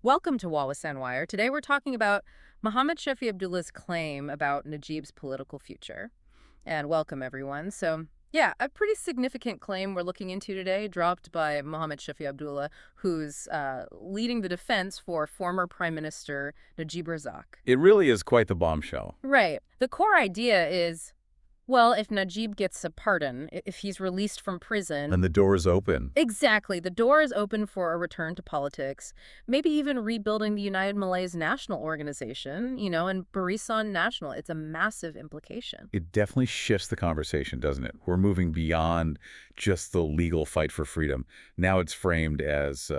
Welcome to Wallace Wire. Today we're talking about Mohamed Shafee Abdullah's claim about Najib's political future. And welcome, everyone. So, a pretty significant claim we're looking into today, dropped by Mohamed Shafee Abdullah, who's leading the defense for former Prime Minister Najib Razak. It really is quite the bombshell. Right. The core idea is, well, if Najib gets a pardon, if he's released from prison... And the door is open. Exactly. The door is open for a return to politics, maybe even rebuilding the United Malays National Organization, and Barisan Nasional. It's a massive implication. It definitely shifts the conversation, doesn't it? We're moving beyond just the legal fight for freedom. Now it's framed as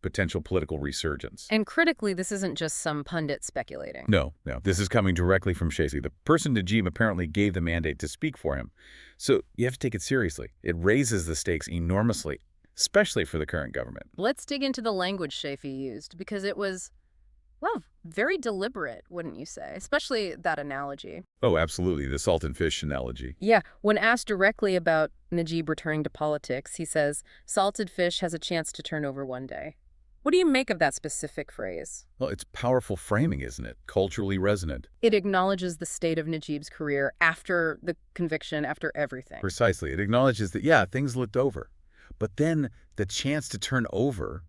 potential political resurgence. And critically, this isn't just some pundit speculating. No. This is coming directly from Shafee. The person Najib apparently gave the mandate to speak for him. So you have to take it seriously. It raises the stakes enormously, especially for the current government. Let's dig into the language Shafee used, because it was, well, very deliberate, wouldn't you say? Especially that analogy. Oh, absolutely. The salt and fish analogy. Yeah. When asked directly about Najib returning to politics, he says, salted fish has a chance to turn over one day. What do you make of that specific phrase? Well, it's powerful framing, isn't it? Culturally resonant. It acknowledges the state of Najib's career after the conviction, after everything. Precisely. It acknowledges that, yeah, things looked over. But then the chance to turn over,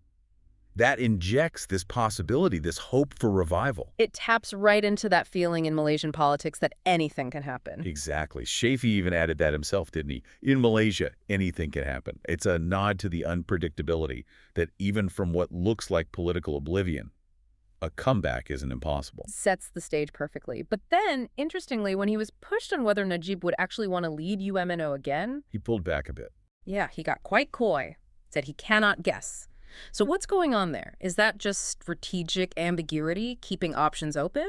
that injects this possibility, this hope for revival. It taps right into that feeling in Malaysian politics that anything can happen. Exactly. Shafee even added that himself, didn't he? In Malaysia, anything can happen. It's a nod to the unpredictability that even from what looks like political oblivion, a comeback isn't impossible. Sets the stage perfectly. But then, interestingly, when he was pushed on whether Najib would actually want to lead UMNO again... He pulled back a bit. Yeah, he got quite coy. Said he cannot guess. So what's going on there? Is that just strategic ambiguity, keeping options open?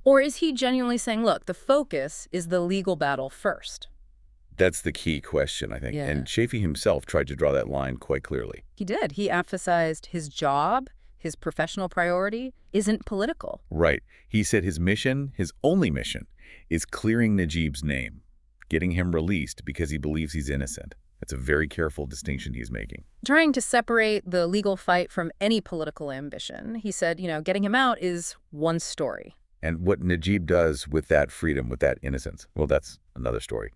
Or is he genuinely saying, look, the focus is the legal battle first? That's the key question, I think. Yeah. And Shafee himself tried to draw that line quite clearly. He did. He emphasized his job, his professional priority, isn't political. Right. He said his mission, his only mission, is clearing Najib's name, getting him released because he believes he's innocent. That's a very careful distinction he's making. Trying to separate the legal fight from any political ambition. He said, getting him out is one story. And what Najib does with that freedom, with that innocence, well, that's another story.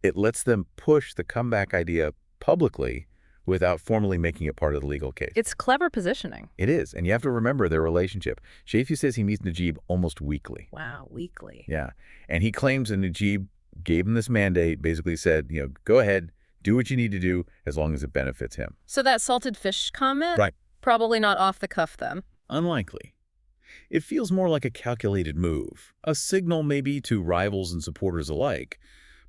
It lets them push the comeback idea publicly without formally making it part of the legal case. It's clever positioning. It is. And you have to remember their relationship. Shafee says he meets Najib almost weekly. Wow, weekly. Yeah. And he claims that Najib gave him this mandate, basically said, go ahead, do what you need to do as long as it benefits him. So that salted fish comment? Right. Probably not off the cuff then. Unlikely. It feels more like a calculated move, a signal maybe to rivals and supporters alike,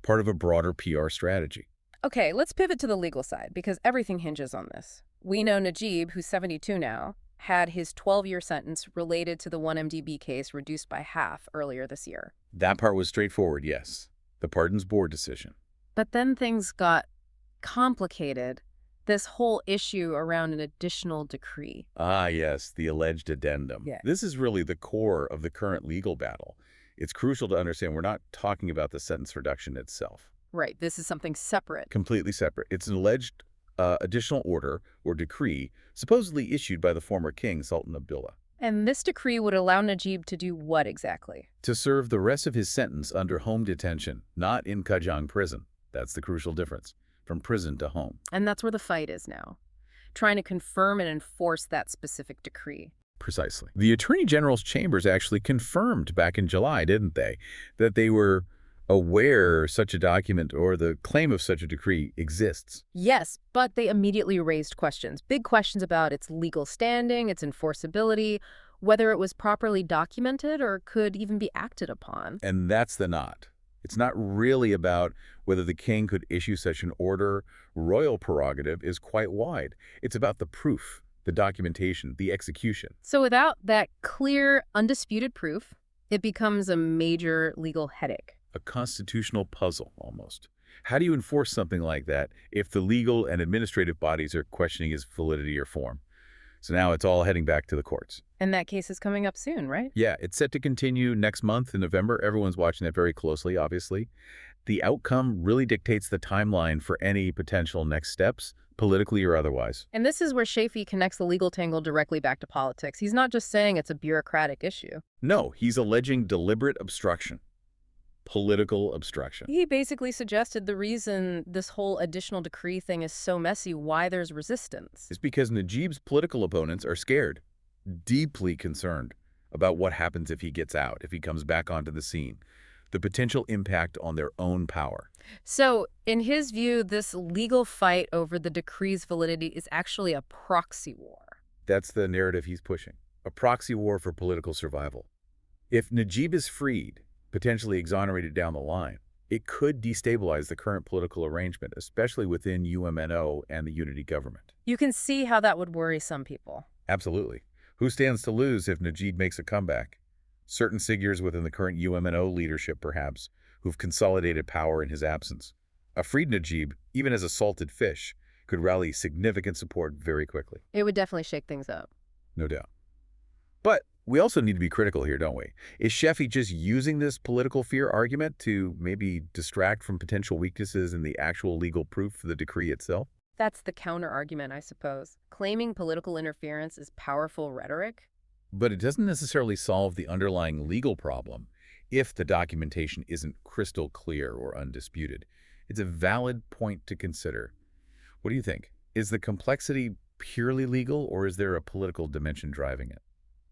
part of a broader PR strategy. Okay, let's pivot to the legal side, because everything hinges on this. We know Najib, who's 72 now, had his 12-year sentence related to the 1MDB case reduced by half earlier this year. That part was straightforward, yes. The pardons board decision. But then things got complicated. This whole issue around an additional decree. Ah, yes, the alleged addendum. Yeah. This is really the core of the current legal battle. It's crucial to understand we're not talking about the sentence reduction itself. Right, this is something separate. Completely separate. It's an alleged additional order or decree supposedly issued by the former king, Sultan Abdullah. And this decree would allow Najib to do what exactly? To serve the rest of his sentence under home detention, not in Kajang prison. That's the crucial difference, from prison to home. And that's where the fight is now, trying to confirm and enforce that specific decree. Precisely. The Attorney General's chambers actually confirmed back in July, didn't they, that they were aware such a document or the claim of such a decree exists. Yes, but they immediately raised questions, big questions about its legal standing, its enforceability, whether it was properly documented or could even be acted upon. And that's the knot. It's not really about whether the king could issue such an order. Royal prerogative is quite wide. It's about the proof, the documentation, the execution. So without that clear, undisputed proof, it becomes a major legal headache. A constitutional puzzle, almost. How do you enforce something like that if the legal and administrative bodies are questioning its validity or form? So now it's all heading back to the courts. And that case is coming up soon, right? Yeah, it's set to continue next month in November. Everyone's watching that very closely, obviously. The outcome really dictates the timeline for any potential next steps, politically or otherwise. And this is where Shafee connects the legal tangle directly back to politics. He's not just saying it's a bureaucratic issue. No, he's alleging deliberate obstruction. Political obstruction. He basically suggested the reason this whole additional decree thing is so messy, why there's resistance. It's because Najib's political opponents are scared, deeply concerned about what happens if he gets out, if he comes back onto the scene, the potential impact on their own power. So, in his view, this legal fight over the decree's validity is actually a proxy war. That's the narrative he's pushing, a proxy war for political survival. If Najib is freed, potentially exonerated down the line, it could destabilize the current political arrangement, especially within UMNO and the unity government. You can see how that would worry some people. Absolutely. Who stands to lose if Najib makes a comeback? Certain figures within the current UMNO leadership, perhaps, who've consolidated power in his absence. A freed Najib, even as a salted fish, could rally significant support very quickly. It would definitely shake things up. No doubt. But we also need to be critical here, don't we? Is Shafee just using this political fear argument to maybe distract from potential weaknesses in the actual legal proof for the decree itself? That's the counter-argument, I suppose. Claiming political interference is powerful rhetoric. But it doesn't necessarily solve the underlying legal problem if the documentation isn't crystal clear or undisputed. It's a valid point to consider. What do you think? Is the complexity purely legal, or is there a political dimension driving it?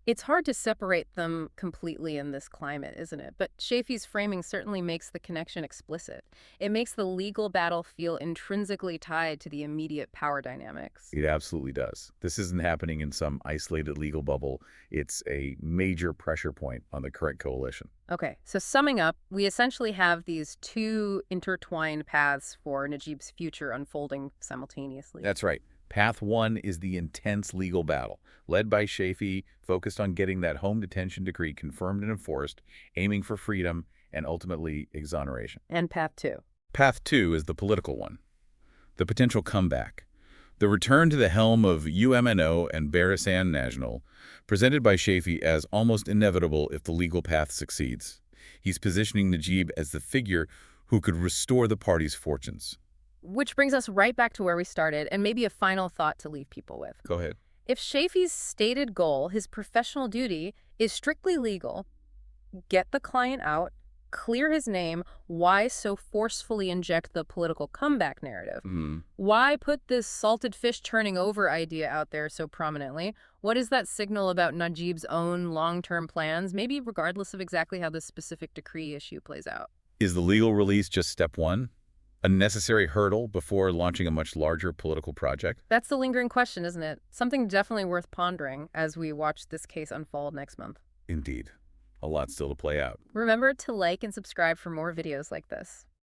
It's hard to separate them completely in this climate, isn't it? But Shafee's framing certainly makes the connection explicit. It makes the legal battle feel intrinsically tied to the immediate power dynamics. It absolutely does. This isn't happening in some isolated legal bubble. It's a major pressure point on the current coalition. Okay, so summing up, we essentially have these two intertwined paths for Najib's future unfolding simultaneously. That's right. Path one is the intense legal battle, led by Shafee, focused on getting that home detention decree confirmed and enforced, aiming for freedom and ultimately exoneration. And path two. Path two is the political one, the potential comeback. The return to the helm of UMNO and Barisan Nasional, presented by Shafee as almost inevitable if the legal path succeeds. He's positioning Najib as the figure who could restore the party's fortunes. Which brings us right back to where we started, and maybe a final thought to leave people with. Go ahead. If Shafee's stated goal, his professional duty, is strictly legal, get the client out, clear his name, why so forcefully inject the political comeback narrative? Why put this salted fish turning over idea out there so prominently? What does that signal about Najib's own long-term plans, maybe regardless of exactly how this specific decree issue plays out? Is the legal release just step one? A necessary hurdle before launching a much larger political project? That's the lingering question, isn't it? Something definitely worth pondering as we watch this case unfold next month. Indeed. A lot still to play out. Remember to like and subscribe for more videos like this.